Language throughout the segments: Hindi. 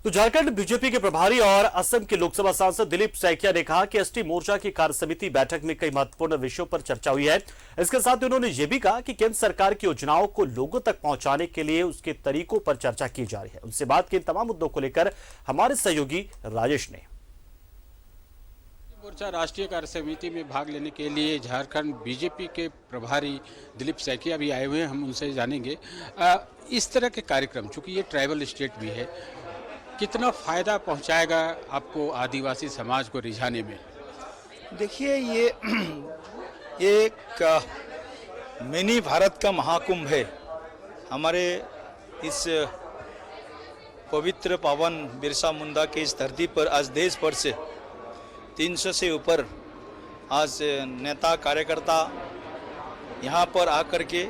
तो झारखंड बीजेपी के प्रभारी और असम के लोकसभा सांसद दिलीप सैकिया ने कहा कि एसटी मोर्चा की कार्य समिति बैठक में कई महत्वपूर्ण विषयों पर चर्चा हुई है। इसके साथ ही उन्होंने यह भी कहा कि केंद्र सरकार की योजनाओं को लोगों तक पहुंचाने के लिए उसके तरीकों पर चर्चा की जा रही है। उनसे बात की तमाम मुद्दों को लेकर हमारे सहयोगी राजेश ने। मोर्चा राष्ट्रीय कार्य समिति में भाग लेने के लिए झारखंड बीजेपी के प्रभारी दिलीप सैकिया भी आए हुए हैं। हम उनसे जानेंगे इस तरह के कार्यक्रम, चूंकि ये ट्राइबल स्टेट भी है, कितना फायदा पहुंचाएगा आपको आदिवासी समाज को रिझाने में? देखिए, ये एक मिनी भारत का महाकुंभ है। हमारे इस पवित्र पावन बिरसा मुंडा के इस धरती पर आज देश भर से 300 से ऊपर आज नेता कार्यकर्ता यहाँ पर आकर के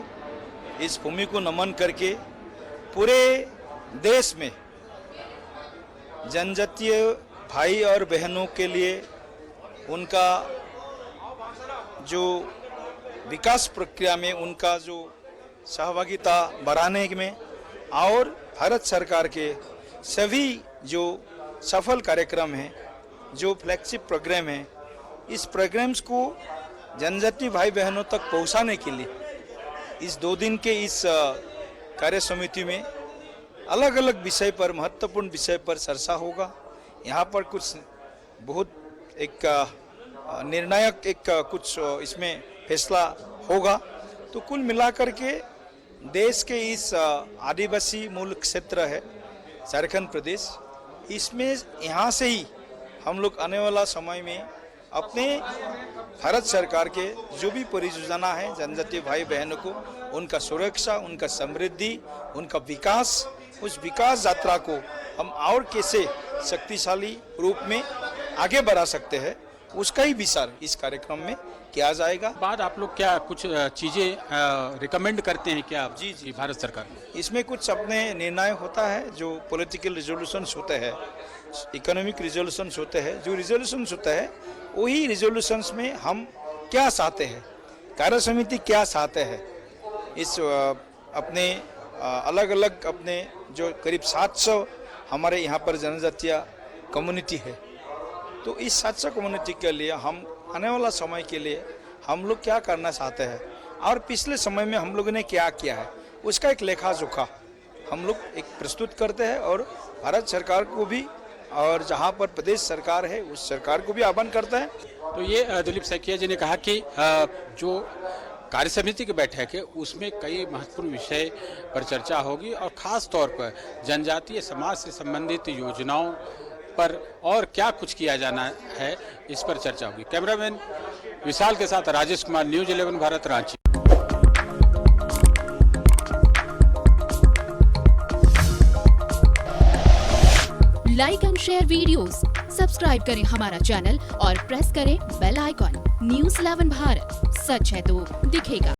इस भूमि को नमन करके पूरे देश में जनजातीय भाई और बहनों के लिए उनका जो विकास प्रक्रिया में उनका जो सहभागिता बढ़ाने में और भारत सरकार के सभी जो सफल कार्यक्रम हैं, जो फ्लैगशिप प्रोग्राम हैं, इस प्रोग्राम्स को जनजातीय भाई बहनों तक पहुंचाने के लिए इस 2 दिन के इस कार्य समिति में अलग अलग विषय पर, महत्वपूर्ण विषय पर चर्चा होगा। यहाँ पर कुछ बहुत एक निर्णायक कुछ इसमें फैसला होगा। तो कुल मिलाकर के देश के इस आदिवासी मूल क्षेत्र है झारखंड प्रदेश, इसमें यहाँ से ही हम लोग आने वाला समय में अपने भारत सरकार के जो भी परियोजना है जनजातीय भाई बहनों को, उनका सुरक्षा, उनका समृद्धि, उनका विकास, उस विकास यात्रा को हम और कैसे शक्तिशाली रूप में आगे बढ़ा सकते हैं, उसका ही विचार इस कार्यक्रम में किया जाएगा। बाद आप लोग क्या कुछ चीज़ें रिकमेंड करते हैं क्या? जी, भारत सरकार इसमें कुछ अपने निर्णय होता है, जो पॉलिटिकल रिजोल्यूशंस होते हैं, इकोनॉमिक रिजोल्यूशंस होते हैं, जो रिजोल्यूशंस होते हैं वही रिजोल्यूशंस में हम क्या चाहते हैं, कार्य समिति क्या चाहते हैं, इस अपने अलग अलग अपने जो करीब 700 हमारे यहाँ पर जनजातीय कम्युनिटी है, तो इस 700 कम्युनिटी के लिए हम आने वाला समय के लिए हम लोग क्या करना चाहते हैं और पिछले समय में हम लोगों ने क्या किया है, उसका एक लेखा जोखा हम लोग एक प्रस्तुत करते हैं और भारत सरकार को भी और जहाँ पर प्रदेश सरकार है उस सरकार को भी आह्वान करता है। तो ये दिलीप सैकिया जी ने कहा कि जो कार्य समिति की बैठक है उसमें कई महत्वपूर्ण विषय पर चर्चा होगी और ख़ास तौर पर जनजातीय समाज से संबंधित योजनाओं पर और क्या कुछ किया जाना है, इस पर चर्चा होगी। कैमरामैन विशाल के साथ Rajesh Kumar, news 11 Bharat, Ranchi. Like and share videos, subscribe करें हमारा चैनल और प्रेस करें बेल आइकॉन। न्यूज़ 11 भारत, सच है तो दिखेगा।